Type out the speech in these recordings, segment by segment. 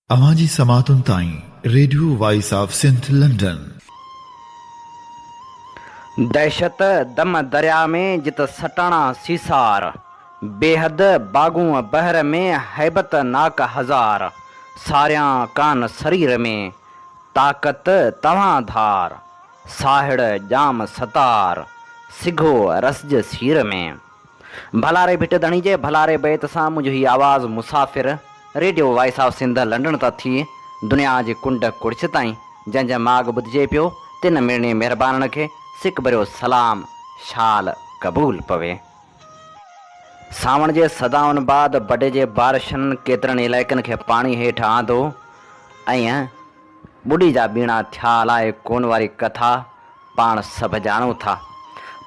अवाजी समातुन ताई radio voice of Sindh London. दहशत दम दरिया में जित सटाणा सीसार, बेहद बागूं बहर में हैबत नाक हजार, सारियां कान शरीर में ताकत तवां धार, साहिड़ जाम सतार सिघो रसज सीर में। भलारे भिट धणी जे भलारे बैत सां मुंहिंजी आवाज़ मुसाफ़िर radio voice of Sindh London ता थी दुनिया जे कुंड कुड़िछ ताईं, जंहिंजा माग ॿुधिजे पियो तिन मिड़नी महिरबाननि खे सिक भरियो सलाम शाल क़बूल पवे। सावण जे सदाउनि बाद बॾे जे बारिशनि केतिरनि इलाइक़नि खे पाणी हेठि आंदो ऐं ॿुड़ी जा बीणा थिया अलाए कोन वारी कथा पाण सभु ॼाणूं था।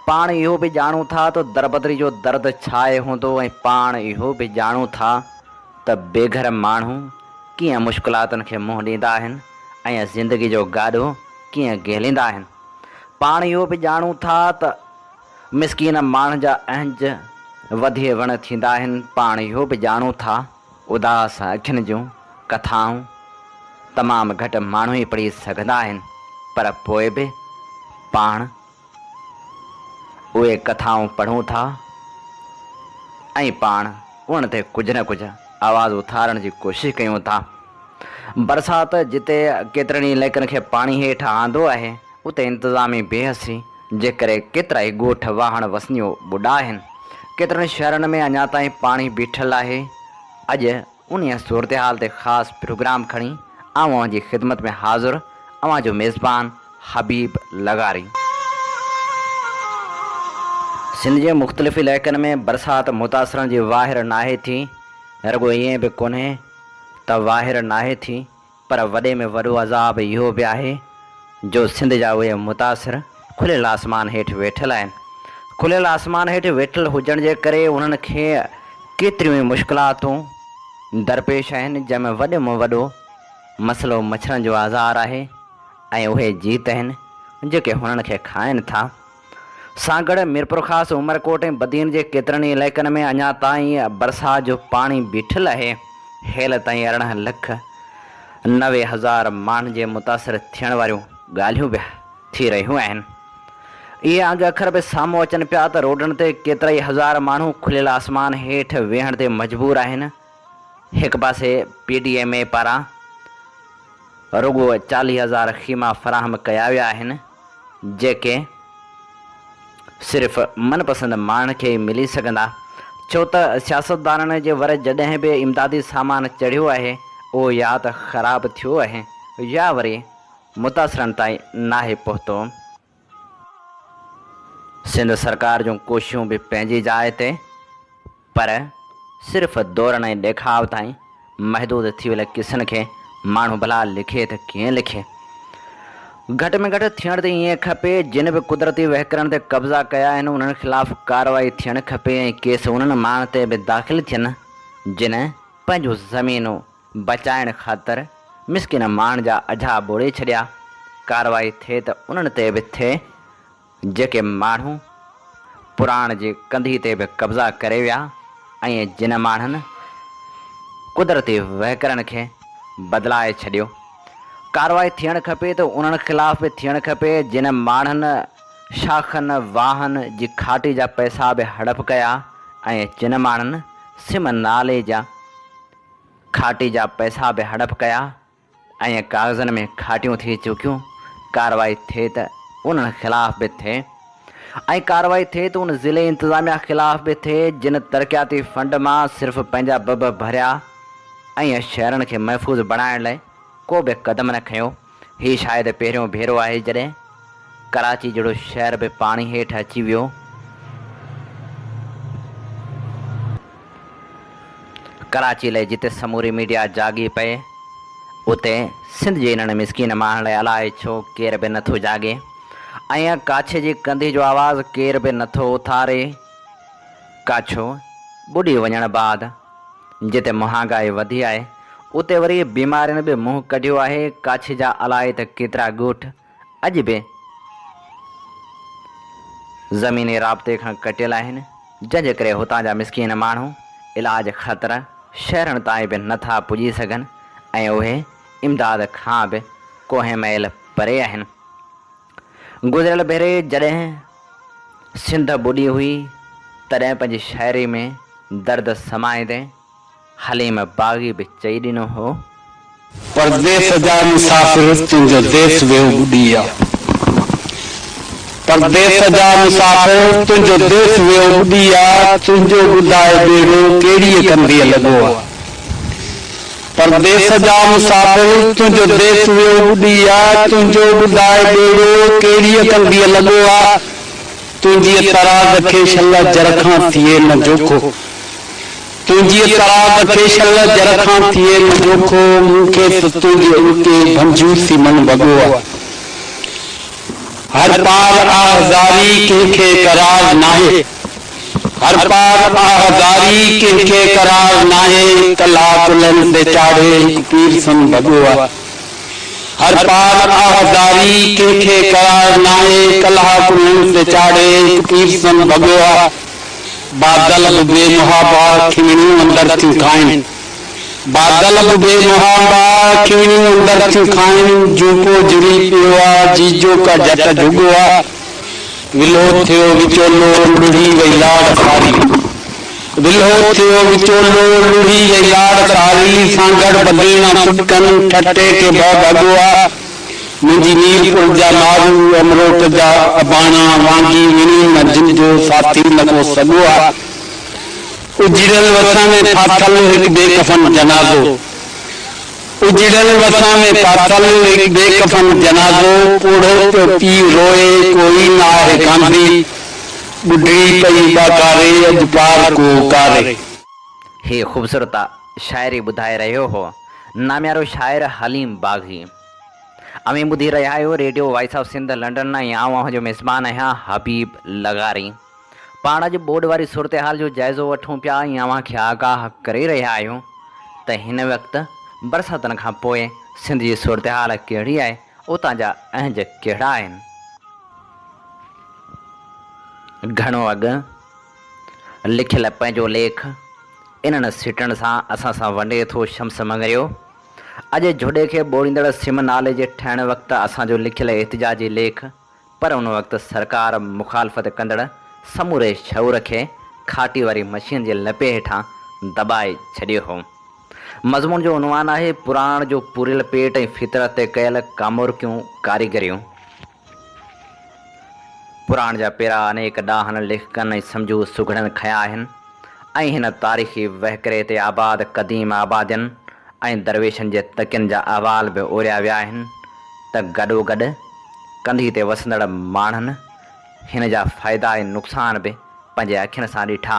पाण इहो बि ॼाणूं था त दरबदरी जो दर्द छा आहे हूंदो, ऐं पाण इहो बि ॼाणूं था त बेघर माण्हू कीअं मुश्किलातुनि खे मुंहुं ॾींदा आहिनि ऐं ज़िंदगी जो गाॾो कीअं गेलींदा आहिनि। पाण इहो बि ॼाणूं था त मिसकीन माण्हुनि जा अहंज वधी वण थींदा आहिनि। पाण इहो बि ॼाणूं था उदास अखियुनि जूं कथाऊं तमामु घटि माण्हू ई पढ़ी सघंदा आहिनि, पर पोइ बि पाण उहे कथाऊं पढ़ूं था ऐं पाण उन ते कुझु न कुझु आवाज़ उथारण जी कोशिशि कयूं था। बरसाति जिते केतिरनि इलाइक़नि खे पाणी हेठि आंदो आहे, उते इंतिज़ामी बेहसी जे करे केतिरा ई ॻोठ वाहण वसनियो ॿुॾा आहिनि। केतिरनि शहरनि में अञा ताईं पाणी बीठल आहे। अॼु उन सूरत हाल ते ख़ासि प्रोग्राम खणी अव्हां जी ख़िदमत में हाज़ुर अव्हां जो मेज़बान हबीब लगारी। सिंध जे मुख़्तलिफ़ इलाइक़नि में बरसाति मुतासिरनि जी वाहिर नाहे थी। रुॻो ईअं बि कोन्हे त वाहिर नाहे थी, पर वॾे में वॾो अज़ाब इहो बि आहे जो सिंध जा उहे मुतासिर खुलियल आसमान हेठि वेठल आहिनि। खुलियल आसमान हेठि वेठल हुजण जे करे उन्हनि खे केतिरियूं ई मुश्किलातूं दरपेश आहिनि, जंहिंमें वॾे में वॾो मसइलो मच्छरनि जो आज़ार आहे ऐं उहे जीत आहिनि जेके हुननि खे खाइनि था। सागड़ मीरपुर ख़ासि उमरकोट ऐं बदीन जे केतिरनि इलाइक़नि में अञा ताईं बरसाति जो पाणी बीठल आहे। हेल ताईं 18,90,000 माण्हुनि जे मुतासिर थियण वारियूं ॻाल्हियूं बि थी रहियूं आहिनि। इहे आङ अखर बि साम्हूं अचनि पिया त रोडनि ते केतिरा ई हज़ार माण्हू खुलियल आसमान हेठि वेहण ते मजबूर आहिनि। हिकु पासे PDMA पारां रुॻो 40,000 ख़ीमा फ़राहम कया विया आहिनि, जेके सिर्फ़ु मनपसंदि माण्हुनि खे ई मिली सघंदा, छो त सियासतदाननि जे वर जॾहिं बि इमदादी सामान चढ़ियो आहे उहो या त ख़राबु थियो आहे या वरी मुतासिरनि ताईं नाहे पहुतो। सिंध सरकार जूं कोशिशूं बि पंहिंजी जाइ ते, पर सिर्फ़ु दौरनि ऐं ॾेखाव ताईं महदूद थी वियल किसनि खे माण्हू भला लिखे त कीअं लिखे। घटि में घटि थियण त ईअं खपे जिन बि कुदरती वहिकरनि ते कब्ज़ा कया आहिनि उन्हनि ख़िलाफ़ु कार्रवाई थियणु खपे ऐं केस उन्हनि माण्हुनि ते बि दाख़िल थियनि जिन पंहिंजूं ज़मीनूं बचाइण ख़ातिर मिसकिन माण्हुनि जा अझा ॿोड़े छॾिया। कार्रवाई थिए त उन्हनि ते बि थिए जेके माण्हू पुराण जी कंधी ते बि कब्ज़ा करे विया ऐं जिन माण्हुनि कुदरती वहिकरनि खे बदिलाए छॾियो। कार्रवाई थियणु खपे त उन्हनि ख़िलाफ़ बि थियणु खपे जिन माण्हुनि शाखनि वाहन जी खाटी जा पैसा बि हड़प कया ऐं जिन माण्हुनि सिम नाले जा खाटी जा पैसा बि हड़प कया ऐं कागज़नि में खाटियूं थी चुकियूं। कार्रवाई थिए त उन्हनि ख़िलाफ़ बि थिए ऐं कार्रवाई थिए त उन ज़िले इंतिज़ामिया ख़िलाफ़ बि थिए जिन तरक़ियाती फंड मां सिर्फ़ु पंहिंजा ॿ भरिया ऐं शहरनि खे महफ़ूज़ बणाइण लाइ को बि क़दम न खयो। हीउ शायदि पहिरियों भेरो आहे जॾहिं कराची जहिड़ो शहर बि पाणी हेठि अची वियो। कराची लाइ जिते समूरी मीडिया जागी पए, उते सिंध जे इन्हनि मिसकीन माण्हुनि लाइ अलाए छो केर बि नथो जागे ऐं काछे जी कंधी जो आवाज़ु केर बि नथो उथारे। काछो ॿुॾी वञण बाद जिते महांगाई वधी आहे उते वरी बीमारियुनि बि मुंहुं कढियो आहे। काछे जा अलाए त केतिरा ॻोठ अॼु बि ज़मीनी राब्ते खां कटियल आहिनि, जंहिंजे करे हुतां जा मिसकीन माण्हू इलाज ख़ातिर शहरनि ताईं बि नथा पुॼी सघनि ऐं उहे इमदाद खां बि कोहे मैल परे आहिनि। गुज़िरियल भेरे जॾहिं सिंध ॿुॾी हुई तॾहिं पंहिंजी शाइरी में दर्द समाईंदे हलीम बाग़ी बि चई ॾिनो हो, परदेस जा मुसाफ़िर तुंहिंजो देश वियो ॿुॾी आ। परदेस जा मुसाफ़िर तुंहिंजो देश वियो ॿुॾी आ, तुंहिंजो ॿुधाए बेड़ो कहिड़ी कंदीअ लॻो आ। परदेस जा मुसाफ़िर तुंहिंजो देश वियो ॿुॾी आ, तुंहिंजो ॿुधाए बेड़ो कहिड़ी कंदीअ लॻो आ। तुंहिंजी तराज़ खे शल जर खां थिए न जोखो, तुंहिंजी तराज़ खे शल जर खां थिए न जोखो, मूंखे त तुंहिंजे उते भंजूसी मन भॻो आ। हर पार आज़ारी कंहिंखे करार नाहे, हर पार आज़ारी कंहिंखे करार नाहे, कला कुलनि ते चाढ़े हिकु पीर सन भॻो आ। हर पार आज़ारी कंहिंखे करार नाहे, कला कुलनि ते चाढ़े हिकु पीर सन भॻो आ। बादल बि बेमुहाबा खिमणियूं अंदर थियूं खाइनि, बादल बि बेमुहाबा खिमणियूं अंदर थियूं खाइनि, झूपो जुड़ी पियो आ जीजो का जट जुगो आ। विलो थियो विचोलो लुढ़ी वई लाड़ सारी, विलो थियो विचोलो लुढ़ी वई लाड़ सारी, सांगड़ बदीना सुटकन ठटे के भॻो आ। मुंहिंजी मीरपुर जा मारू अमरोट जा अबाणा वांगी विणी न जिन जो साथी न को सॻो आ। उजड़ियल वसां में फाथल हिकु बेकफन जनाज़ो, उजड़ियल वसां में फाथल हिकु बेकफन जनाज़ो, पूढ़ो पियो पीउ रोए कोई न आहे कांदी, ॿुढड़ी पई बाकारे अॼु पार को कारे। हे ख़ूबसूरत शाइरी ॿुधाए रहियो हो नाम्यारो शाइर हलीम बाग़ी। अमी ॿुधी रहिया आहियो radio voice of Sindh London ऐं आउं जो मेज़बान आहियां हबीब लगारी। पाण अॼु बोर्ड वारी सूरत हाल जो जाइज़ो वठूं पिया ऐं अव्हांखे आगाह करे रहिया आहियूं त हिन वक़्तु बरसातनि खां पोइ सिंध जी सूरत हाल कहिड़ी आहे, उतां जा अहंज कहिड़ा आहिनि। घणो अॻु लिखियल पंहिंजो लेख इन्हनि सिटनि सां असां सां वंडे थो शम्स मंगरियो। अॼु झुॾे खे ॿोड़ींदड़ सिम नाले जे ठहिण वक़्तु असांजो लिखियल एतिजाजी लेख, पर उन वक़्तु सरकार मुखालफ़त कंदड़ समूरे शऊर खे खाटी वारी मशीन जे लपे हेठां दॿाए छॾियो हो। मज़मून जो उनवान आहे पुराण जो पूरियल पेट ऐं फितरत ते कयल कामुरकियूं कारीगरियूं। पुराण जा पहिरां अनेक ॾाहनि लेखकनि ऐं सम्झू सुघड़नि खया आहिनि ऐं हिन तारीख़ी वहकरे ते आबाद क़दीम आबादियुनि ऐं दरवेशनि जे तकियुनि जा अहवाल बि ओरिया विया आहिनि त गॾोगॾु कंधी ते वसंदड़ माण्हुनि हिन जा फ़ाइदा ऐं नुक़सान बि पंहिंजे अखियुनि सां ॾिठा।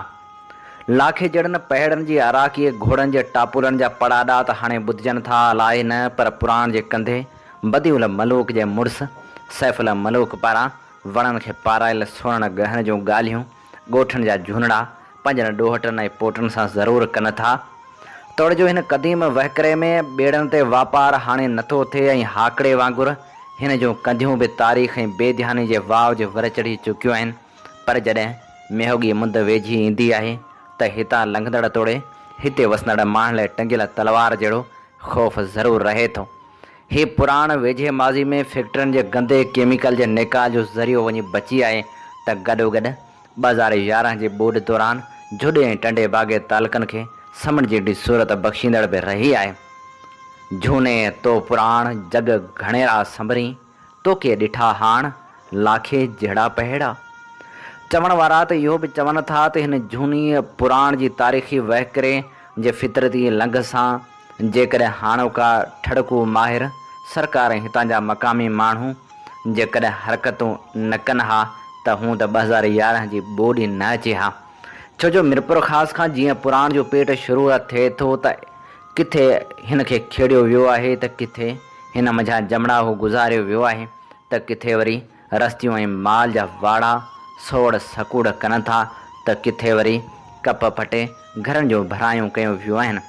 लाखे जड़नि पहाड़नि जी अराकीअ घोड़नि जे टापुलनि जा पड़ाॾा त हाणे ॿुधिजनि था अलाए न, पर पुराण जे कंधे बदिउल मलूक जे मुड़ुसु सैफुल मलूक पारां वणनि खे पारायल सोन गहन जूं ॻाल्हियूं ॻोठनि जा झूनड़ा पंहिंजनि ॾोहटनि ऐं पोटनि सां ज़रूरु कनि था। तोड़ जो हिन क़दीम वहकरे में ॿेड़नि ते वापारु हाणे नथो थिए ऐं हाकड़े वांगुरु हिन जूं कंधियूं बि तारीख़ ऐं बेध्यानी जे वाव जे वर चढ़ी चुकियूं आहिनि। पर जॾहिं मेहोगी मुंद वेझी ईंदी आहे त हितां लंघंदड़ तोड़े हिते वसंदड़ माण्हुनि लाइ टंगियल तलवार जहिड़ो ख़ौफ़ ज़रूरु रहे थो। हीउ पुराण वेझे माज़ी में फैक्ट्रियुनि जे गंदे केमिकल जे निकाल जो ज़रियो वञी बची आहे त गॾोगॾु 2011 जे ॿोॾ दौरान झुॾे ऐं टंडे बागे तालुकनि खे समण जी सूरत बख़्शींदड़ बि रही आहे। झूने तो पुराण जग घणेरा संभरी तोखे ॾिठा हाण लाखे जहिड़ा पहेड़ा। चवण वारा त इहो बि चवनि था त हिन झूनी पुराण जी तारीख़ी वहकरे जे फितरती लंघ सां जेकॾहिं हाणोका ठड़कू माहिर सरकार ऐं हितां जा मक़ामी माण्हू जेकॾहिं हरकतूं न कनि हा त हूं त 2011 जी ॿोॾी न अचे हा। छो जो मिरपुर ख़ासि खां जीअं पुराण जो पेट शुरू थिए थो त किथे हिन खे खेड़ियो वियो आहे त किथे हिन मंझां जमड़ाहो गुज़ारियो वियो आहे त किथे वरी रस्तियूं ऐं माल जा वाड़ा सोड़ सकूड़ कनि था त किथे वरी कप फटे घरनि जूं भरायूं कयूं वियूं आहिनि।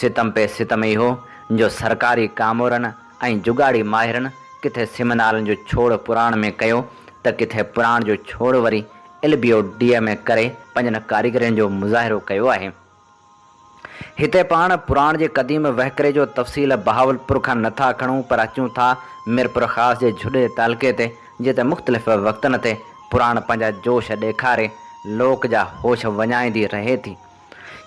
सितम पे सितम इहो जो सरकारी कामोरनि ऐं जुगाड़ी माहिरनि किथे सिमनालनि जो छोड़ पुराण में कयो त किथे पुराण जो छोड़ वरी LBO डी में करे पंहिंजनि कारीगरनि जो मुज़ाहिरो कयो आहे। हिते पाण पुराण जे क़दीम वहकरे जो तफ़सील बहावलपुर खां नथा खणूं पर अचूं था मीरपुर ख़ासि जे झुॾे तालुके ते, जिते मुख़्तलिफ़ वक़्तनि ते पुराण पंहिंजा जोश ॾेखारे लोक जा होश वञाईंदी रहे थी।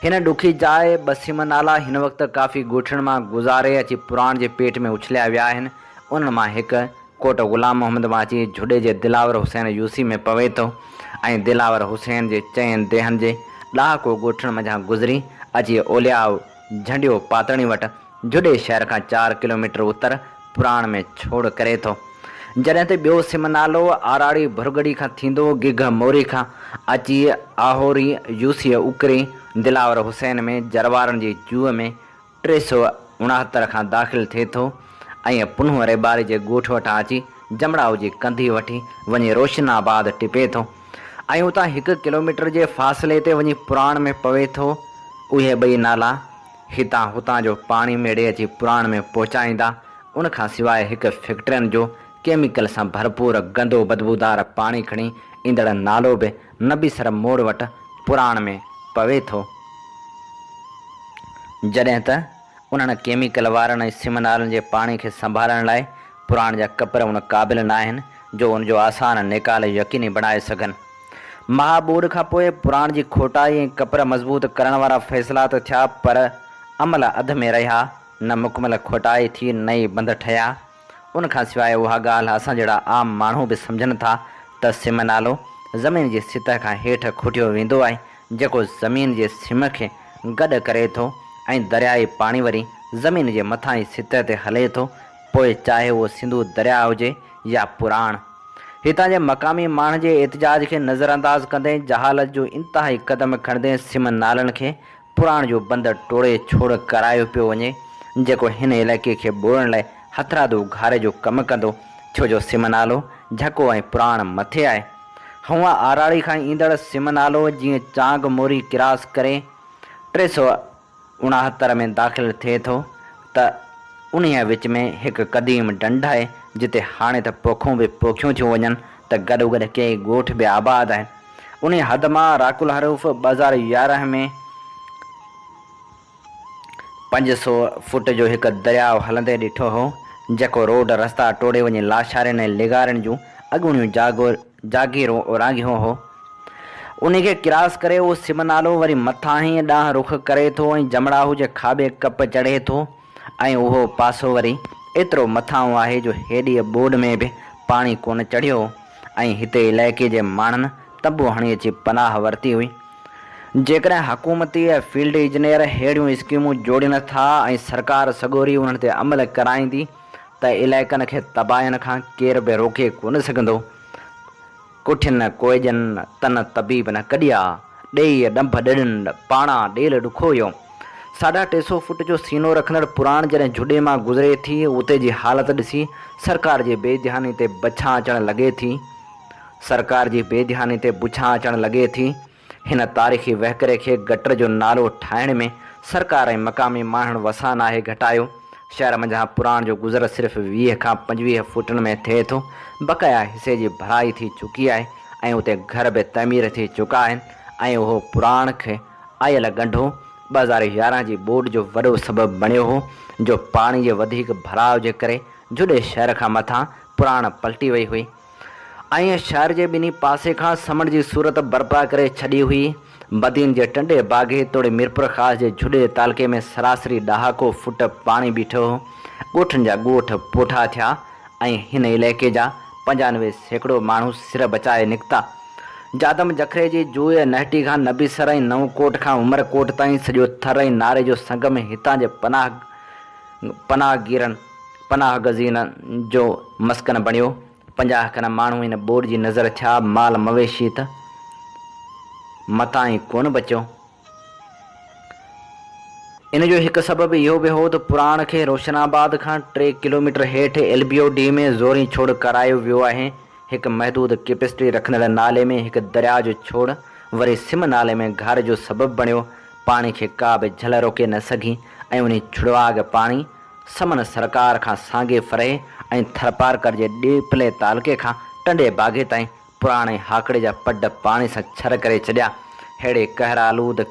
हिन ॾुखी जाइ ॿ सिम नाला हिन वक़्तु काफ़ी ॻोठनि मां गुज़ारे अची पुराण जे पेट में उछलिया विया आहिनि। उन्हनि मां हिकु कोट ग़ुलाम मोहम्मद मां अची झुॾे जे दिलावर हुसैन यूसी में पवे थो ऐं दिलावर हुसैन जे चइनि देहनि जे ॾहाको ॻोठनि मंझां गुज़री अची ओलियाव झंडियो पातणी वटि झुॾे शहर खां 4 किलोमीटर उत्तर पुराण में छोड़ करे थो। जॾहिं त ॿियो सिम नालो आराड़ी भुरगड़ी खां थींदो गिघ मोरी खां अची आहोरी यूसी उकरी दिलावर हुसैन में जरवारनि जी जूअ में 369 खां दाख़िल थिए थो ऐं पुनः रेबारी जे ॻोठ वटां अची जमड़ाऊ जी कंधी वठी वञी रोशनाबाद टिपे थो ऐं उतां 1 किलोमीटर जे फ़ासिले ते वञी पुराण में पवे थो। उहे ॿई नाला हितां हुतां जो पाणी मेड़े अची पुराण में पहुचाईंदा। उनखां सवाइ हिकु फैक्ट्रियुनि जो केमिकल सां भरपूर गंदो बदबूदार पाणी खणी ईंदड़ नालो बि नबीसर मोड़ वटि पुराण में पवे थो। जॾहिं त उन्हनि केमिकल वारनि सिम नालनि जे पाणी खे संभालण लाइ पुराण जा कपर उन क़ाबिल न आहिनि जो उनजो आसान निकाल यकीनी बणाए सघनि। महाबूड खां पोइ पुराण जी खोटाई ऐं कपर मज़बूत करण वारा फ़ैसिला त थिया पर अमल अध में रहिया। न मुकमल खोटाई थी न ई बंद ठहिया। उनखां सवाइ उहा ॻाल्हि असां जहिड़ा आम माण्हू बि सम्झनि था त सिम नालो ज़मीन जी सितह खां हेठि खुटियो वेंदो आहे जेको ज़मीन जे सिम खे गॾु करे थो ऐं दरियाई पाणी वरी ज़मीन जे मथां ई सितह ते हले थो, पोइ चाहे उहो सिंधु दरिया हुजे या पुराण। हितां जे मक़ामी माण्हुनि जे एतिजाज खे नज़रअंदाज़ कंदे जहालत जो इंतिहाई क़दम खणंदे सिम नालनि खे पुराण जो बंदि टोड़े छोड़ करायो पियो वञे जेको हिन इलाइक़े खे ॿोड़ण लाइ हथरादू घारे जो कमु कंदो, छो जो सिम नालो झको ऐं पुराण मथे आहे। हूअं आराड़ी खां ईंदड़ सिम नालो जीअं चांग मोरी क्रास करे 369 में दाख़िल थिए थो त उन्हीअ विच में हिकु क़दीम ढंढ आहे जिते हाणे त पोखूं बि पोखियूं थियूं वञनि त गॾोगॾु कंहिं ॻोठ बि आबाद आहिनि। उन हद मां राकुल हरूफ 2011 में 500 फुट जो हिकु दरियाउ हलंदे ॾिठो हो जेको रोड रस्ता टोड़े वञी लाशारनि ऐं लिगारनि जूं अॻूणियूं जागीरूं ओरांगियूं हो। उन खे क्रास करे उहो सिम नालो वरी मथां ई ॾांहुं रुख करे थो ऐं जमड़ाहू जे खाॿे कप चढ़े थो ऐं उहो पासो वरी एतिरो मथां आहे जो हेॾी बोड में बि पाणी कोन चढ़ियो ऐं हिते इलाइक़े जे माण्हुनि तंबू हणी अची पनाह वरिती हुई। जेकॾहिं हुकूमती ऐं फील्ड इंजीनियर अहिड़ियूं स्कीमूं जोड़ीनि था ऐं सरकार सॻोरी उन्हनि ते अमल कराईंदी त इलाइक़नि खे तबाहियुनि खां केर बि रोके कोन सघंदो। कुठियुनि कोइजनि तन तबीब न कढिया ॾेई ॾंभ ॾिड़नि पाणा ॾेल ॾुखोयो। 350 फुट जो सीनो रखंदड़ पुराण जॾहिं झुॾे मां गुज़रे थी उते जी हालत ॾिसी सरकार जे बेध्यानी ते बछा अचणु लॻे थी। सरकार जी बेध्यानी ते बुछा अचणु लॻे थी। हिन तारीख़ी वहकरे खे गटर जो नालो ठाहिण में सरकार ऐं मक़ामी माण्हुनि वसा नाहे घटायो। शहर मंझां पुराण जो गुज़र सिर्फ़ु 20 खां 25 फुटनि में थिए थो। बक़ाया हिसे जी भराई थी चुकी आहे ऐं उते घर बि तमीर थी चुका आहिनि ऐं उहो पुराण खे आयल ॻंढो 2011 जी बोड जो वॾो सबबु बणियो हो जो पाणी जे वधीक भराव जे करे झुॾे शहर खां मथां पुराण पलटी वई हुई ऐं शहर जे ॿिन्ही पासे खां समंड जी सूरत बर्पा करे छॾी हुई। बदीन जे टंडे बाग़े तोड़े मीरपुर ख़ासि जे झुॾे तालुके में सरासरी ॾहाको फुट पाणी बीठो हो। ॻोठनि जा ॻोठ पोठा थिया ऐं हिन इलाइक़े जा 95% माण्हू सिर बचाए निकिता। जादम जखरे जी जूए नहटी खां नबीसर ऐं नवकोट खां उमरकोट ताईं सॼो थर ऐं नारे जो संगम हितां जे पनाह गज़ीननि जो मस्कन बणियो। 50 खन माण्हू इन बोड जी नज़र थिया। माल मवेशी त मतां ई कोन बचियो। इन जो हिकु सबबु इहो बि हो त पुराण खे रोशनाबाद खां 3 किलोमीटर हेठि LBOD में ज़ोरी छोड़ करायो वियो आहे। हिकु महदूद कैपेसिटी रखंदड़ नाले में हिकु दरिया जो छोड़ वरी सिम नाले में घर जो सबबु बणियो। पाणी खे का बि झल रोके न सघी ऐं उन छुड़वाग पाणी समन सरकार खां सांगे फरे ऐं थरपारकर जे ॾेपले तालुके खां टंडे बाग़े ताईं पुराणे हाकड़े जा पड पाणी सां छर करे छॾिया। अहिड़े कहर आलूद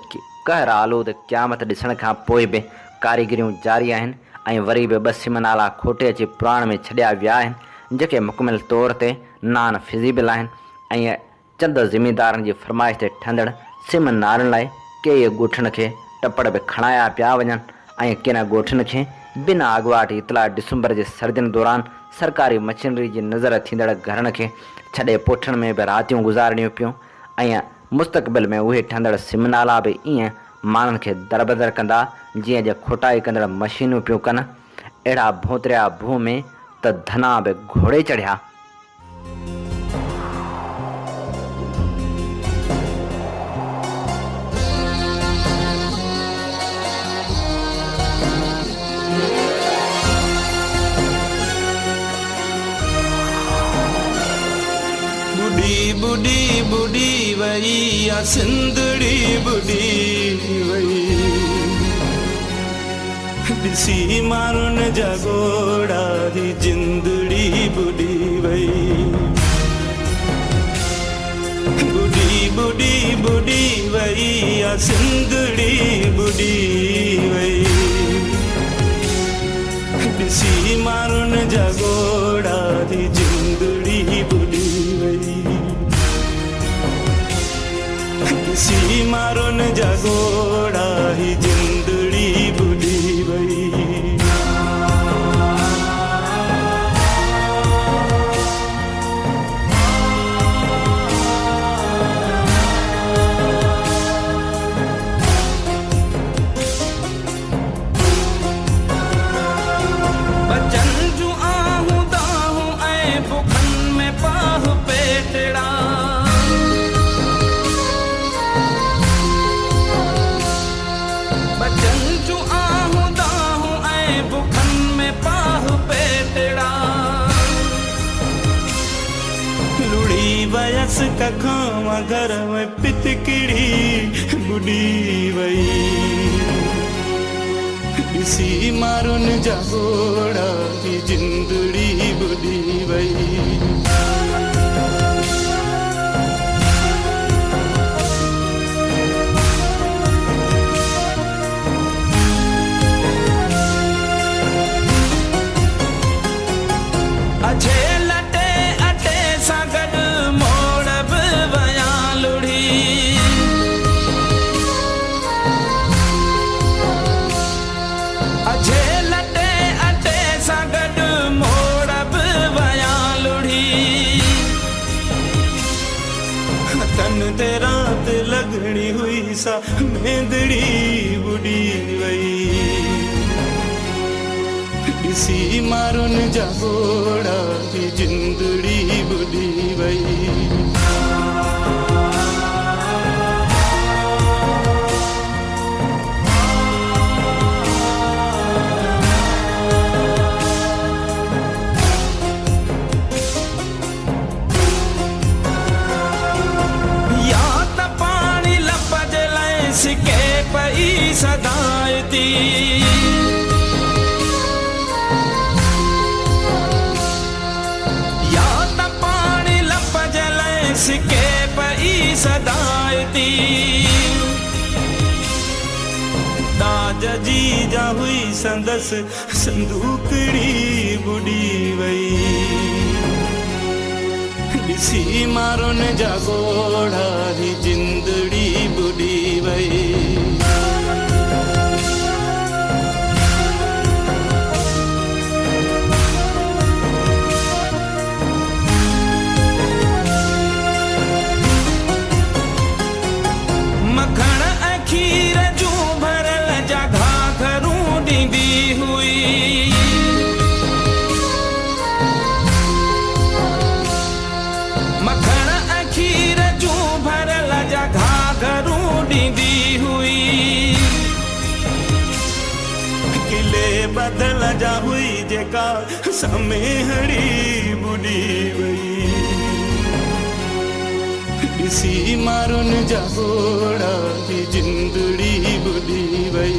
कहर आलूद क़यामत ॾिसण खां पोइ बि कारीगरियूं जारी आहिनि ऐं वरी बि 2 सिम नाला खोटे अची पुराण में छॾिया विया आहिनि जेके मुकमिल तौर ते नान फिज़िबल आहिनि ऐं चंद ज़मींदारनि जी फरमाइश ते ठंदड़ सिम नालनि लाइ के ॻोठनि खे टपड़ बि खणाया पिया वञनि ऐं किन ॻोठनि खे बिना अॻुवाट इतला डिसंबर जे सर्दियुनि दौरान सरकारी मशीनरी जी नज़र थींदड़ घरनि खे छॾे पोठण में बि रातियूं गुज़ारणियूं पियूं ऐं मुस्तक़बिल में उहे ठंदड़ सिम नाला बि ईअं माण्हुनि खे दरबदर कंदा जीअं जे खोटाई कंदड़ मशीनूं पियूं कनि। अहिड़ा भोतरिया भू में त धना बि घोड़े चढ़िया। बुढ़ी बुढ़ी वई या सिंधड़ी बुढ़ी वई ॾिसी माण्हुनि जा घोड़ा जी जिंदड़ी बुढ़ी वई बुढ़ी बुढ़ी बुढ़ी वई या सिंधड़ी बुढ़ी वई ॾिसी माण्हुनि जा घोड़ा जी जिंदड़ी बुढ़ी वई सी मारुन जा घोड़ा ही जिंदड़ी बुढ़ी वई बचन जूं आहूं दाहूं ऐं बुखनि में पाह पेटड़ा वयस कखां घर में पितकिड़ी बुढ़ी वई ॾिसी मारुन जा घोड़ा की जिंदड़ी बुढ़ी वई अछे लटे अटे सां गॾु मोड़ बि वया लुढ़ी अछे लटे अटे सां गॾु मोड़ बि वया लुढ़ी तन ते राति लॻणी हुई सा मेंदड़ी बुढ़ी वई ॾिसी मारुन जा घोड़ा की जिंदड़ी बुढ़ी वई या त पाणी लपज लाइ सिके पई सदायती सिके पई सदायती ताज जी जा हुई संदस संदूकड़ी बुढ़ी वई ॾिसी मारुन जा घोड़ा जी जिंदड़ी बुढ़ी वई खीर जूं भरल जॻह घरूं ॾींदी हुई मखण ऐं खीर जूं भरल जॻह घरूं ॾींदी हुई किले बदल जा हुई जेका समेहड़ी बुढ़ी वई ॾिसी मारुन जा घोड़ा की जिंदड़ी बुढ़ी वई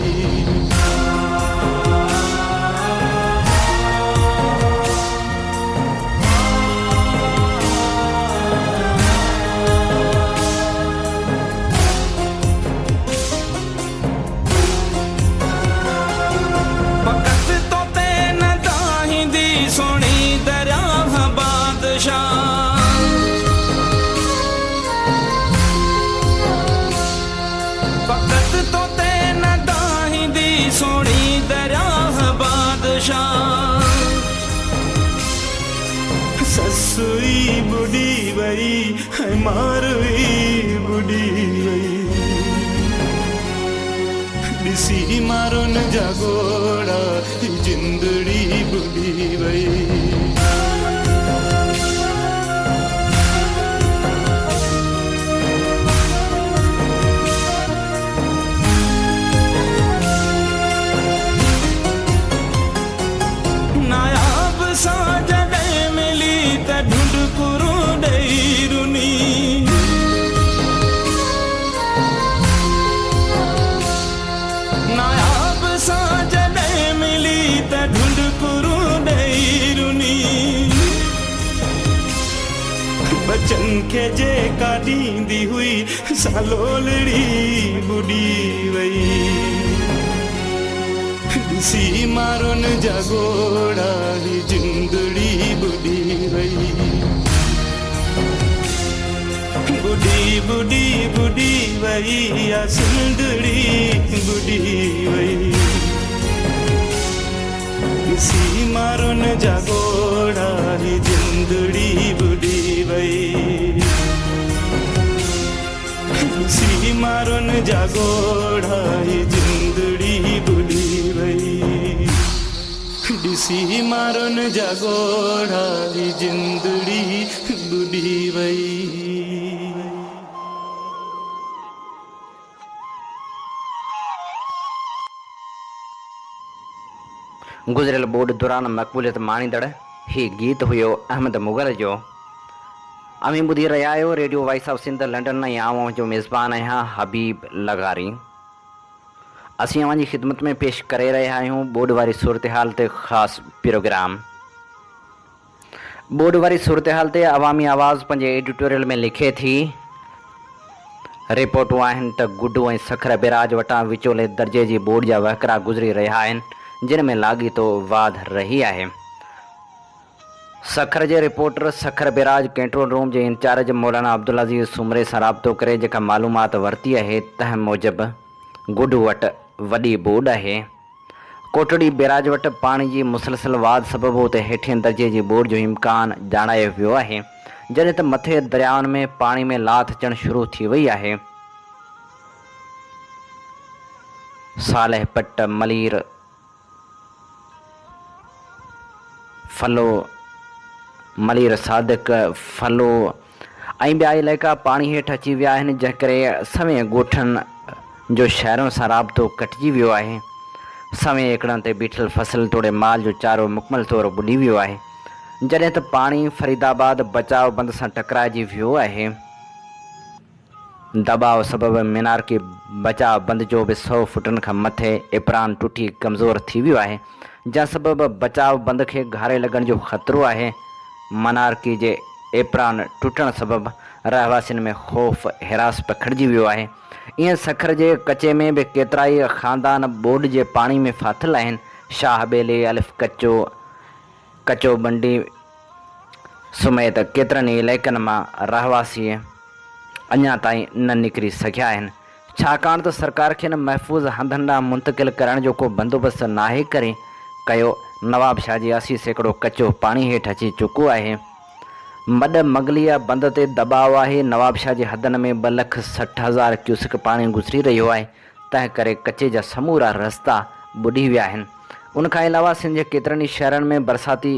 शान ससुई बुढ़ी वई है मारुई बुढ़ी वई ॾिसी मारो न जागोड़ा जिंदड़ी बुढ़ी वई नायाब सा जॾहिं मिली त ढूंढकुरूं ॾेई रुनी नायाब सा जॾहिं मिली त ढूंढकुरूं ॾेई रुनी बचन खे जेका ॾींदी हुई सालोलड़ी बुॾी वई ॾिसी मारो न जागोड़ा ही जिंदड़ी बुढ़ी वई बुढ़ी बुढ़ी बुढ़ी वई या सिंदड़ी बुढ़ी वई ॾिसी मारो न जागोड़ा ही जिंदड़ी बुढ़ी वई ॾिसी मारो न जागोड़ा ही जिंदड़ी बुढ़ी वई ॾिसी मारो न जागोड़ा ही जिंदड़ी बुढ़ी वई गुज़िरियल बोर्ड दौरान मक़बूलियत माणींदड़ ही गीत हुयो अहमद मुग़ल जो। अमी ॿुधी रहिया आहियो radio voice of Sindh London ऐं आऊं जो मेज़बान आहियां हबीब लगारी। असीं अवां जी ख़िदमत में पेश करे रहिया आहियूं बोर्ड वारी सूरत हाल ते ख़ासि प्रोग्राम। बोर्ड वारी सूरत हाल ते अवामी आवाज़ पंहिंजे एडिटोरियल में लिखे थी रिपोर्टूं आहिनि त गुड्डू ऐं सखर बिराज वटां विचोले दर्जे जी बोर्ड जा वहकरा गुज़री रहिया आहिनि जिन में लाॻीतो वाध रही आहे। सखर जे रिपोर्टर सखर बिराज कंट्रोल रूम जे इंचार्ज मौलाना अब्दुल अज़ीज़ सुमरे सां राब्तो करे जेका मालूमात वरिती आहे तंहिं मूजिबि गुड्डू वटि वॾी बोर्ड आहे। कोटड़ी बिराज वटि पाणी जी मुसलसल वाध सबबु उते हेठिएं दर्जे जी बोर्ड जो इम्कान ॼाणायो वियो आहे जॾहिं त मथे दरियाउनि में पाणी में लाथ अचणु शुरू थी वई आहे। सालह पट मलीर फलो मलीर सादिक फलो ऐं ॿिया इलाइक़ा पाणी हेठि अची विया आहिनि जंहिं करे सवें ॻोठनि जो शहरनि सां राब्तो कटिजी वियो आहे। सवें एकड़नि ते बीठल फसल तोड़े माल जो चारो मुकमल तौरु ॿुॾी वियो आहे जॾहिं त पाणी फरीदाबाद बचाव बंद सां टकराइजी वियो आहे। दबाव सबबु मीनार की बचाव बंद जो बि 100 फुटनि खां मथे इपरान टुटी कमज़ोर थी वियो आहे जंहिं सबबु बचाव बंद खे घारे लॻण जो ख़तरो आहे। मनारकी जे एपरान टुटण सबबु रहवासियुनि में ख़ौफ़ हिरास पखिड़िजी वियो आहे। ईअं सखर जे कचे में बि केतिरा ई ख़ानदान बोर्ड जे पाणी में फाथल आहिनि। शाह बेली अलिफ कचो बंडी समेत केतिरनि ई इलाइक़नि मां रहवासी अञा ताईं न निकिरी सघिया आहिनि छाकाणि त सरकार खे न महफ़ूज़ हंधनि ॾांहुं मुंतक़िल करण जो को बंदोबस्त नाहे करे कयो। नवाब शाह जी 80% कचो पाणी हेठि अची चुको आहे। मड मगलिया बंद ते दबाव आहे। नवाब शाह जे हदनि में 2,60,000 क्यूसिक पाणी गुज़री रहियो आहे तंहिं करे कचे जा समूरा रस्ता ॿुॾी विया आहिनि। उनखां अलावा सिंध जे केतिरनि ई शहरनि में बरसाती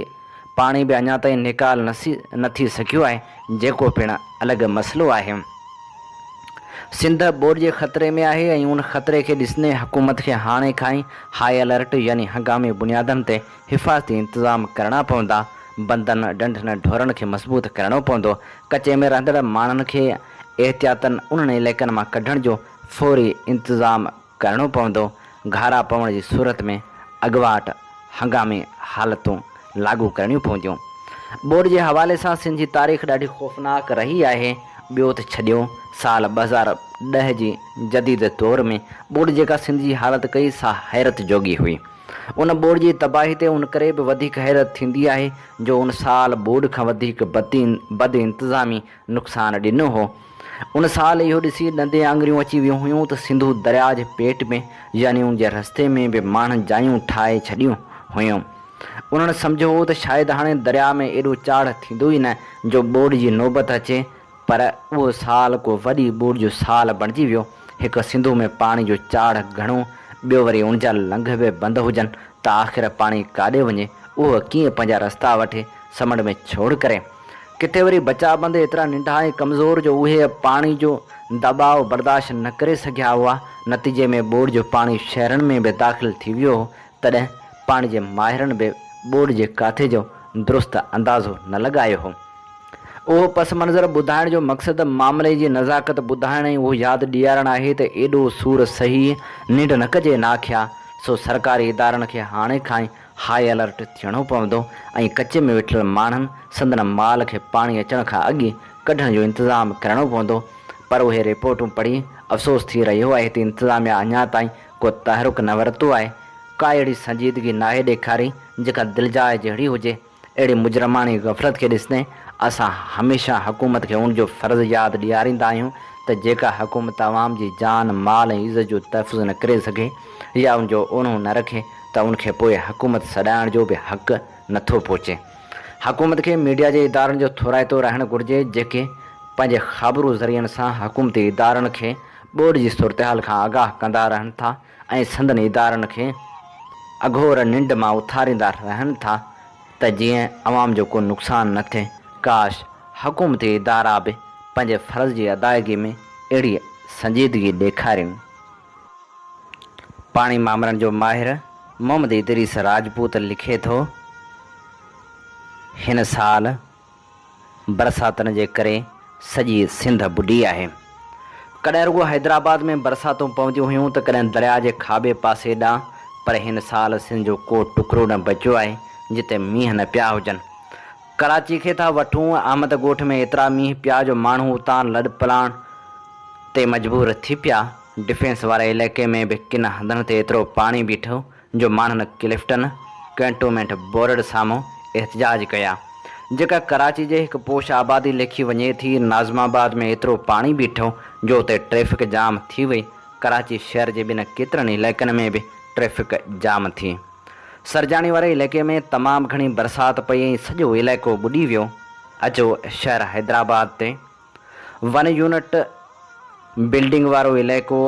पाणी बि अञा ताईं निकाल न थी सघियो आहे जेको पिणु अलॻि मसइलो आहे। सिंध बोर्ड जे ख़तरे में आहे ऐं उन ख़तरे खे ॾिसंदे हुकूमत खे हाणे खां ई हाई अलर्ट यानी हंगामी बुनियादनि ते हिफ़ाज़ती इंतज़ाम करणा पवंदा। बंदनि ॾंढनि ढोरनि खे मज़बूत करणो पवंदो। कचे में रहंदड़ माण्हुनि खे एहतियातनि उन्हनि इलाइक़नि मां कढण जो फौरी इंतज़ाम करणो पवंदो। घारा पवण जी सूरत में अॻुवाट हंगामी हालतूं लागू करणियूं पवंदियूं। बोर्ड जे हवाले सां सिंध जी तारीख़ ॾाढी ख़ौफ़नाक रही आहे। ॿियो त छॾियो साल 2010 जी जदीद तौर में बोर्ड जेका सिंध जी हालति कई सा हैरत जोगी हुई। उन बोर्ड जी तबाही ते उन करे बि वधीक हैरत थींदी आहे जो उन साल बोर्ड खां वधीक बद इंतज़ामी नुक़सान ॾिनो हो। उन साल इहो ॾिसी ॾंदे आङुरियूं अची वियूं हुयूं त सिंधू दरिया जे पेट में यानी उन जे रस्ते में बि माण्हुनि जायूं ठाहे छॾियूं हुयूं। उन्हनि सम्झो हो त शायदि हाणे दरिया में एॾो चाढ़ थींदो ई न जो ॿोॾि जी नौबत अचे, पर उहो साल को वॾी ॿोॾि जो साल बणिजी वियो। हिकु सिंधु में पाणी जो चाढ़ घणो, ॿियो वरी उन जा लंघ बि बंदि हुजनि त आख़िर पाणी काॾे वञे, उहो कीअं पंहिंजा रस्ता वठे समुंड में छोड़ करे। किथे वरी बचाबंद एतिरा नंढा ऐं कमज़ोर जो उहे पाणी जो दबाव बर्दाश्त न करे सघिया हुआ। नतीजे में ॿोॾि जो पाणी शहरनि में बि दाख़िल थी वियो हो। तॾहिं पाणी जे माहिरनि बि ॿोॾि जे काथे जो दुरुस्त अंदाज़ो न लॻायो हो। उहो पस मंज़र ॿुधाइण जो मक़सदु मामले जी नज़ाकत ॿुधाइण ऐं उहो यादि ॾियारणु आहे त एॾो सूर सही निंड न कजे नाख्या। सो सरकारी इदारनि खे हाणे खां ई हाई अलर्ट थियणो पवंदो ऐं कचे में वेठल माण्हुनि संदन माल खे पाणी अचण खां अॻु कढण जो इंतज़ाम करणो पवंदो। पर उहे रिपोर्टूं पढ़ी अफ़सोस थी रहियो आहे त इंतिज़ामिया अञा ताईं को तहरुक न वरितो आहे। का अहिड़ी संजीदगी नाहे ॾेखारी जेका दिलजाए जहिड़ी हुजे। अहिड़ी मुजरमानी गफ़लत खे ॾिसंदे असां हमेशह हुकूमत खे उन जो फ़र्ज़ु यादि ॾियारींदा आहियूं त जेका हुकूमत आवाम जी जान माल ऐं इज़त जो तहफ़ुज़ न करे सघे या उनजो ओणो न रखे त उनखे पोइ हुकूमत सॾाइण जो बि हक़ु नथो पहुचे। हुकूमत खे मीडिया जे इदारनि जो थोराइतो रहणु घुरिजे, जेके पंहिंजे ख़बरूं ज़रियनि सां हुकूमती इदारनि खे ॿोॾि जी सूरतहाल खां आगाह कंदा रहनि था ऐं संदन इदारनि खे अघोर निंड मां उथारींदा रहनि था त जीअं अवाम जो को नुक़सानु न थिए। काश हुकूमती इदारा बि पंहिंजे फ़र्ज़ जी अदायगी में अहिड़ी संजीदगी ॾेखारिनि। पाणी मामलनि जो माहिर मोहम्मद इदरीस राजपूत लिखे थो, हिन साल बरसातुनि जे करे सॼी सिंध बुॾी आहे। कॾहिं रुॻो हैदराबाद में बरसातूं पवंदियूं हुयूं त कॾहिं दरिया जे खाॿे पासे ॾांहुं, पर हिन साल सिंध जो को टुकड़ो न बचियो आहे जिते मींहं न पिया हुजनि। कराची खे था वठूं, अहमद ॻोठ में एतिरा मींहं पिया जो माण्हू उतां लॾ पलाण ते मजबूर थी पिया। डिफेंस वारे इलाइक़े में बि किन हंधनि ते एतिरो पाणी बीठो जो माण्हुनि क्लिफ्टन कैंटोनमेंट बोर्ड साम्हूं एहतजाज कया, जेका कराची जे हिकु पोश आबादी लिखी वञे थी। नाज़माबाद में एतिरो पाणी बीठो जो उते ट्रैफ़िक जाम थी वई। कराची शहर जे ॿिनि केतिरनि इलाइक़नि में बि ट्रैफ़िक जाम थी। सरजाणी वारे इलाइक़े में तमामु घणी बरसाति पई ऐं सॼो इलाइक़ो ॿुॾी वियो। अचो शहर हैदराबाद ते 1 यूनिट बिल्डिंग वारो इलाइक़ो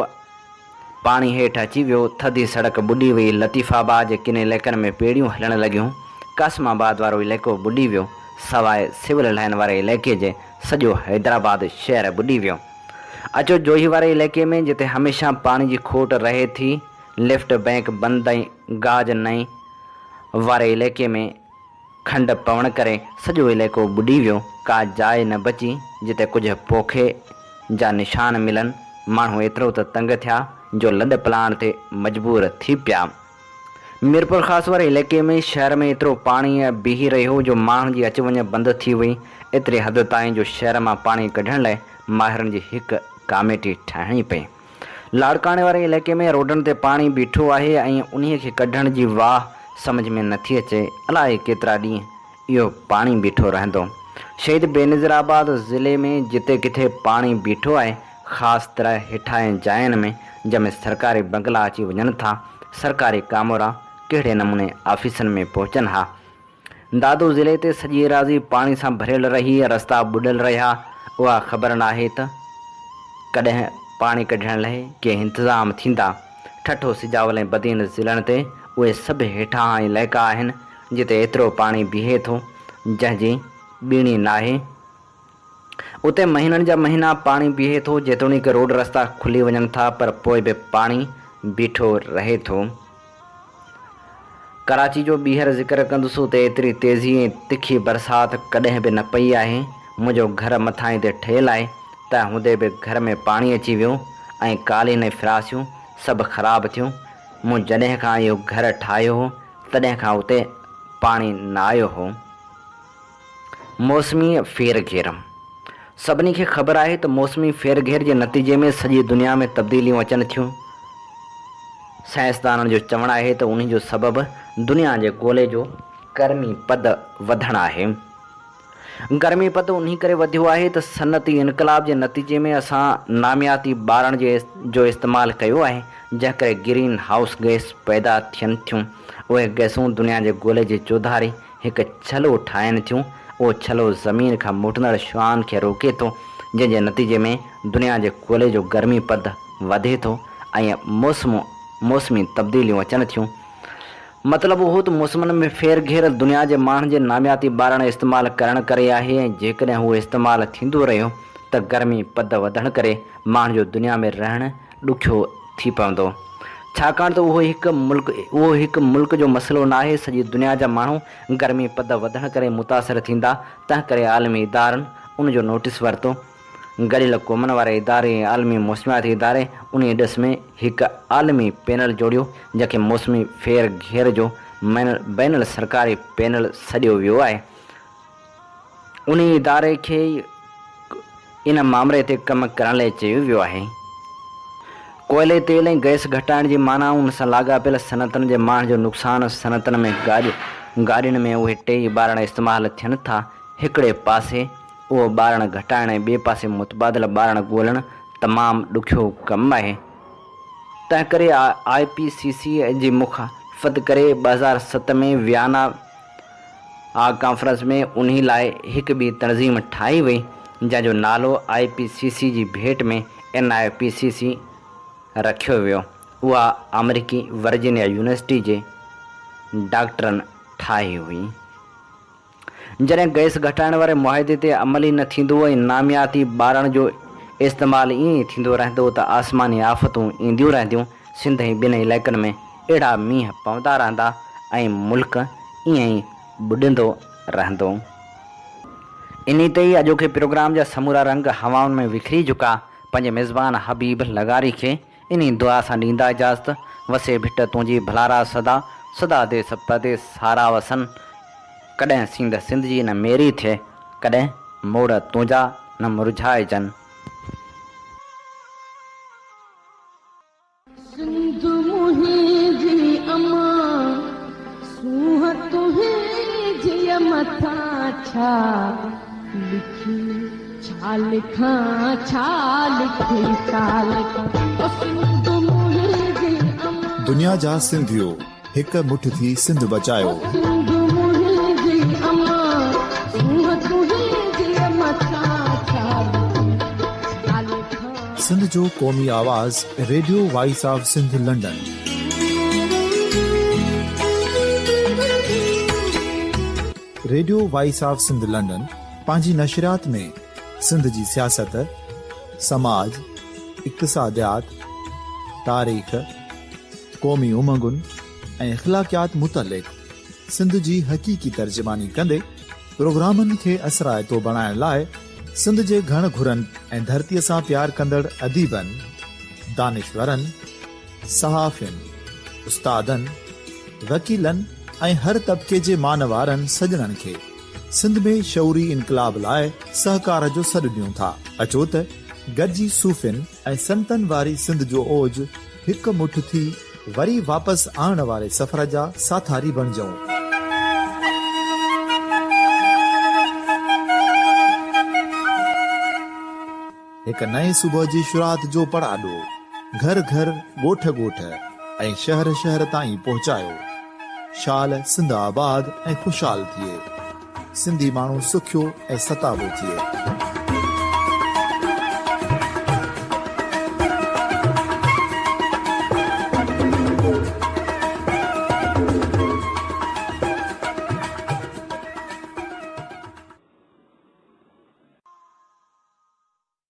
पाणी हेठि अची वियो। थधी सड़क ॿुॾी वई। लतीफ़ाबाद जे किन इलाइक़नि में पेड़ियूं हलणु लॻियूं। कासिमाबाद वारो इलाइक़ो ॿुॾी वियो। सवाइ सिविल लाइन वारे इलाइक़े जे सॼो हैदराबाद शहर ॿुॾी वियो। अचो जोही वारे इलाइक़े में जिते हमेशह पाणी जी खोट रहे थी, लिफ्ट बैंक बंदि ऐं गाज नई वारे इलाइक़े में खंड पवण करे सॼो इलाइक़ो ॿुॾी वियो। का जाइ न बची जिते कुझु पोखे जा निशान मिलनि। माण्हू एतिरो त तंग थिया जो लॾ पलाण ते मजबूर थी पिया। मीरपुर ख़ासि वारे इलाइक़े में शहर में एतिरो पाणी बीही रहियो जो माण्हुनि जी अचु वञु बंदि थी वई। एतिरे हद ताईं जो शहर मां पाणी कढण लाइ माहिरनि जी हिकु कमेटी ठाहिणी पई। लाड़काणे वारे इलाइक़े में रोडनि ते पाणी बीठो आहे ऐं उन्हीअ खे कढण जी वाह सम्झ में नथी अचे। अलाए केतिरा ॾींहं इहो पाणी बीठो रहंदो। शहीद बेनज़ीराबाद ज़िले में जिते किथे पाणी बीठो आहे, ख़ासि तरह हेठां जायुनि में जंहिंमें सरकारी बंगला अची वञनि था, सरकारी कामोरा कहिड़े नमूने ऑफिसनि में पहुचनि हा। दादो ज़िले ते सॼी एराज़ी पाणी सां भरियल रही, रस्ता ॿुॾल रहिया। उहा ख़बर नाहे त कॾहिं पाणी कढण लाइ के इंतज़ाम थींदा। ठठो सिजावल ऐं बदीन ज़िलनि ते उहे सभु हेठां इलाइक़ा आहिनि जिते एतिरो पाणी बीहे थो जंहिंजी ॿीणी नाहे। उते महीननि जा महीना पाणी बीहे थो, जेतोणीकि रोड रस्ता खुली वञनि था, पर पोइ बि पाणी बीठो रहे थो। कराची जो ॿीहर ज़िक्र कंदुसि त एतिरी तेज़ी ऐं तिखी बरसाति कॾहिं बि न पई आहे। मुंहिंजो घरु मथां ते ठहियलु आहे त हूंदे बि घर में पाणी अची वियो ऐं कालीन ऐं फिरासियूं सभु ख़राबु थियूं। मूं जॾहिं खां इहो घरु ठाहियो हो तॾहिं खां उते पाणी न आयो हो। मौसमी फेरघेर। सभिनी खे ख़बर आहे त मौसमी फेरघेर जे नतीजे में सॼी दुनिया में तब्दीलियूं अचनि थियूं। साइंसदाननि जो चवणु आहे त उन जो सबबु दुनिया जे ॻोल्हे जो गर्मी पद वधणु आहे। गर्मी पद उन्ही करे वधियो आहे त सनती इनक़लाब जे नतीजे में असां नामियाती ॿारनि जो इस्तेमालु कयो आहे, जंहिं करे ग्रीन हाउस गैस पैदा थियनि थियूं। उहे गैसूं दुनिया जे ॻोल्हे जी चौधारी हिकु छलो ठाहिनि थियूं। उहो छलो ज़मीन खां मोटंदड़ शुआनि खे रोके थो, जंहिंजे नतीजे में दुनिया जे ॻोल्हे जो गर्मी पद वधे थो ऐं मौसमी तब्दीलियूं अचनि थियूं। मतिलबु उहो त मौसमनि में फेर घेर दुनिया जे माण्हुनि जे नामियाती ॿारण इस्तेमालु करण करे आहे। ऐं जेकॾहिं उहो इस्तेमालु थींदो रहियो त गर्मी पद वधण करे माण्हू जो दुनिया में रहणु ॾुखियो थी पवंदो, छाकाणि त उहो हिकु मुल्क जो मसइलो न आहे। सॼी दुनिया जा माण्हू गर्मी पद वधण करे मुतासिर थींदा। तंहिं करे आलमी इदारनि उन जो नोटिस वरितो। गॾियल क़ौमनि वारे इदारे ऐं आलमी मौसमियाती इदारे उन ॾिस में हिकु आलमी पैनल जोड़ियो, जंहिंखे मौसमी फेर घेर जो बैनल सरकारी पैनल सॾियो वियो आहे। उन इदारे खे इन मामले ते कमु करण लाइ चयो वियो आहे। कोयले, तेल ऐं गैस घटाइण जी माना उन सां लाॻापियल सनअतनि जे माण्हुनि जो नुक़सानु। सनअतनि में गाॾियुनि में उहे टे ॿारण इस्तेमालु थियनि था। हिकिड़े पासे उहो ॿारण घटाइण ऐं ॿिए पासे मुतबादिल ॿारण ॻोल्हणु तमामु ॾुखियो कमु आहे। तंहिं करे IPCC जी मुखाफ़त करे 2007 में वियना कॉन्फ्रेंस में उन लाइ हिकु ॿी तनज़ीम ठाही वई, जंहिंजो नालो IPCC जी भेट में NIPCC रखियो वियो। उहा अमेरिकी वर्जीनिया यूनिवर्सिटी जे डॉक्टरनि ठाही हुई। जॾहिं गैस घटाइण वारे मुआहदे ते अमल ई न थींदो ऐं नामियाती ॿारण जो इस्तेमालु ईअं ई थींदो रहंदो त आसमानी आफ़तूं ईंदियूं रहंदियूं। सिंध ऐं ॿिनि इलाइक़नि में अहिड़ा मींहं पवंदा रहंदा ऐं मुल्क ईअं ई बुॾंदो रहंदो। इन ते ई अॼोके प्रोग्राम जा समूरा रंग हवाउनि में विखरी चुका। पंहिंजे मेज़बान हबीब लगारी खे इन दुआ सां ॾींदा इजाज़त। वसे भिट तुंहिंजी भलारा सदा सदा दे सपदे सारा वसन। कॾहिं सिंध जी न मेरी थिए, कॾहिं मोड़ तुंहिंजा न मुरझाइजनि। सिंध मुंहिंजी अमा सूंह तुंहिंजी मथां छा लिखी, छा लिखां छा लिखी, छा लिखां। सिंध मुंहिंजी अमा, दुनिया जा सिंधियो हिकु मुठ थी सिंध बचायो। सिंध मुंहिंजी अमा सूंह तुंहिंजी मथां छा लिखी, छा लिखां। सिंध जो क़ौमी आवाज़ radio voice of Sindh London. Radio voice of Sindh London पंहिंजी नशरियात में सिंध जी सियासत, समाज, इक़्तिसादियात, तारीख़, क़ौमी उमंगुनि ऐं अख़लाक़ियात मुतलिक़ सिंध जी हक़ीक़ी तर्जुमानी कंदे प्रोग्रामनि खे असराइतो बणाइण लाइ सिंध जे घण घुरनि ऐं धरतीअ सां प्यार कंदड़ अदीबनि, दानिशवरनि, सहाफ़ियुनि, उस्तादनि, वकीलनि ऐं हर तबिके जे मान वारनि सजणनि खे सिंध में शऊरी इनकलाब लाइ सहकार जो सॾु ॾियूं था। अचो त गॾिजी सूफ़ियुनि ऐं संतनि वारी सिंध जो ओज हिकु मुठ थी वरी वापसि आणण वारे सफ़र जा साथारी बणिजऊं। हिकु नए सुबुह जी शुरूआत जो पड़ाॾो घर घर, ॻोठ ॻोठ ऐं शहर शहर ताईं पहुचायो। शाल सिंध आबाद ऐं ख़ुशहाल थिए, सिंधी माण्हू सुखियो ऐं सताबो थिए।